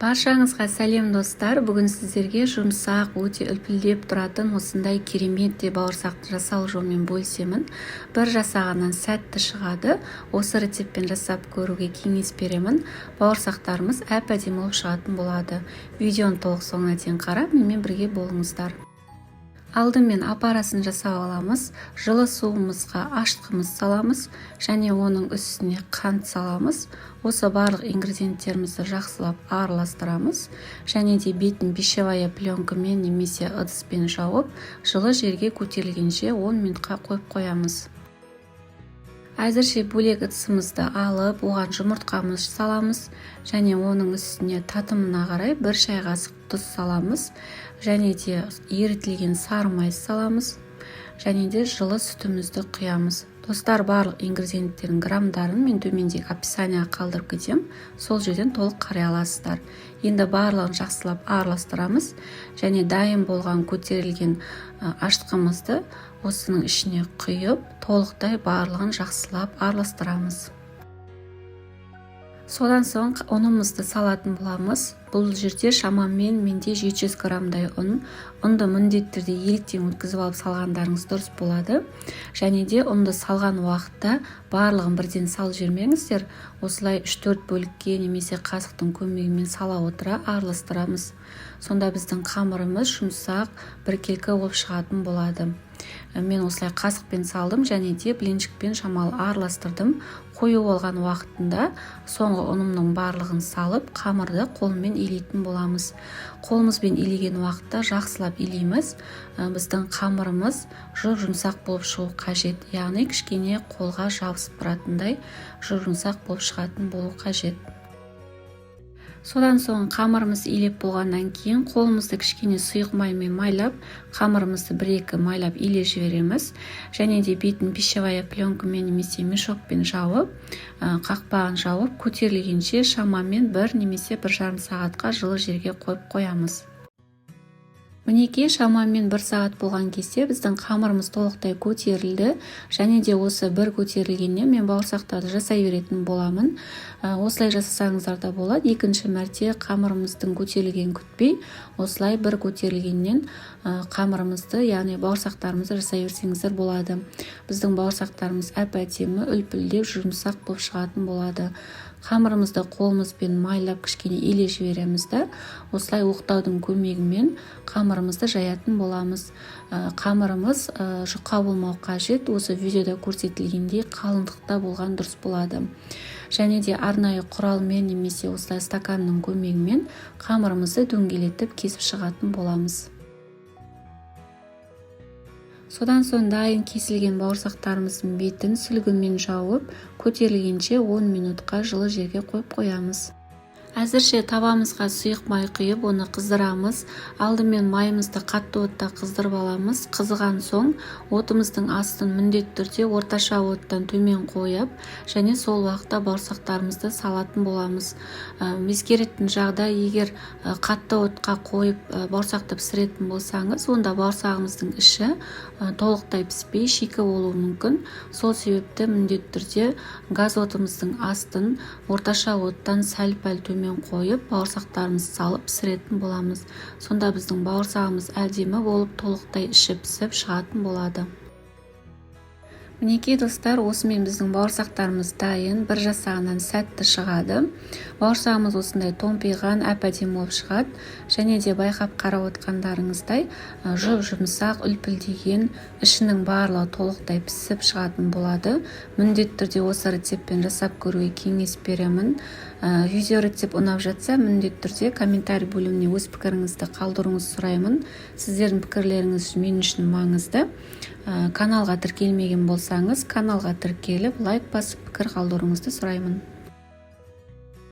Баршаңызға сәлем достар. Бүгін сіздерге жұмсақ, өте үлпілдеп тұратын осындай керемет те бауырсақты жасау жолымен бөлісемін. Бір жасағаннан сәтті шығады. Осы рецептпен жасап көруге кеңес беремін. Бауырсақтарымыз әп-әдемі болып шығатын болады. Видеоны толық соңына дейін қарап, менімен бірге болыңыздар. Алдымен апарасын жасап аламыз. Жылы суымызға ашытқымыз саламыз және оның үстіне қант саламыз. Осы барлық ингредиенттерімізді жақсылап араластырамыз және де бетін пищевая пленкамен немесе ыдыспен жауып, жылы жерге көтерілгенше 10 минутқа қойып қоямыз. Әзірше бөлек ыдысымызды алып, оған жұмыртқамыз саламыз және оның үстіне татымына қарай 1 шай қасық тұз саламыз және де ерітілген сары май саламыз және де жылы сүтімізді құямыз. Достар, барлық ингредиенттердің граммдарын мен төмендегі описанияға қалдырып кетем, сол жерден толық қарай аласыздар. Енді барлығын жақсылап араластырамыз және дайын болған көтерілген ашытқымызды осының ішіне құйып, толықтай барлығын жақсылап араластырамыз. Содан соң ұнымызды салатын боламыз. Бұл жерде шамамен менде 700 граммдай ұн. Ұнды міндетті түрде електен өткізіп алып салғандарыңыз дұрыс болады. Және де ұнды салған уақытта барлығын бірден салып жібермеңіздер. Осылай 3-4 бөлікке немесе қасықтың көмегімен сала отыра араластырамыз. Сонда біздің қамырымыз жұмсақ, біркелкі болып шығатын болады. Мен осылай қасықпен салдым және де блинчикпен шамалы араластырдым. Қою болған уақытында соңғы ұнымның барлығын салып, қамырды қолмен илейтін боламыз. Қолымызбен илеген уақытта жақсылап илейміз. Біздің қамырымыз жұмсақ болып шығу қажет. Яғни кішкене қолға жабысып тұратындай жұмсақ болып шығатын болу қажет. Содан соң қамырымыз илеп болғаннан кейін қолымызды кішкене сұйық маймен майлап, қамырымызды 1-2 майлап илеп жібереміз. Және де бетін пищевая пленкамен немесе мешокпен жауып, қақпағын жауып, көтерілгенше шамамен 1 немесе 1,5 сағатқа жылы жерге қойып қоямыз. Мінекей шамамен 1 сағат болған кезде біздің қамырымыз толықтай көтерілді және де осы бір көтерілгеннен мен бауырсақтарды жасай беретін боламын. Осылай жасасаңыздар да болады. Екінші мәрте қамырымыздың көтерілгенін күтпей, осылай бір көтерілгеннен қамырымызды, яғни бауырсақтарымызды жасай берсеңіздер болады. Біздің бауырсақтарымыз әп-әдемі, үлпілдеп, жұмсақ болып шығатын болады. Қамырымызды қолымызбен майлап кішкене илеп жібереміз де, осылай оқтаудың көмегімен қамырымызды жаятын боламыз. Қамырымыз жұқа болмау қажет. Осы видеода көрсетілгендей қалыңдықта болған дұрыс болады. Және де арнайы құралмен немесе осылай стаканның көмегімен қамырымызды дөңгелетіп кесіп шығатын боламыз. Содан соң дайын кесілген бауырсақтарымыздың бетін сүлгімен жауып, көтерілгенше 10 минутқа жылы жерге қойып қоямыз. Әзірше табамызға сұйық май құйып, оны қыздырамыз. Алдымен майымызды қатты отта қыздырып аламыз. Қызған соң отымыздың астын міндетті түрде орташа оттан төмен қойып, және сол уақытта бауырсақтарымызды салатын боламыз. Ескеретін жағдай, егер қатты отқа қойып бауырсақты пісіретін болсаңыз, онда бауырсағымыздың іші толықтай піспей шикі болуы мүмкін. Сол себепті міндетті түрде газ отымыздың астын орташа оттан сәл-пәл төмен қойып, бауырсақтарымызды салып пісіретін боламыз. Сонда біздің бауырсағымыз әдемі болып, толықтай іші пісіп шығатын болады. Мінекей достар, осымен біздің бауырсақтарымыз дайын, бір жасағаннан сәтті шығады. Бауырсағымыз осындай томпиған, әп-әдемі болып шығады. Және де байқап қарап отқандарыңыздай жұмсақ, үлпілдеген, ішінің барлығы толықтай пісіп шығатын болады. Міндетті түрде осы рецептпен жасап көруге кеңес беремін. Видео рецепт ұнап жатса, міндетті түрде комментарий бөліміне өз пікіріңізді қалдыруыңызды сұраймын. Сіздердің пікірлеріңіз мен үшін маңызды. Каналға тіркелмеген болсаңыз, каналға тіркеліп, лайк басып пікір қалдыруыңызды сұраймын.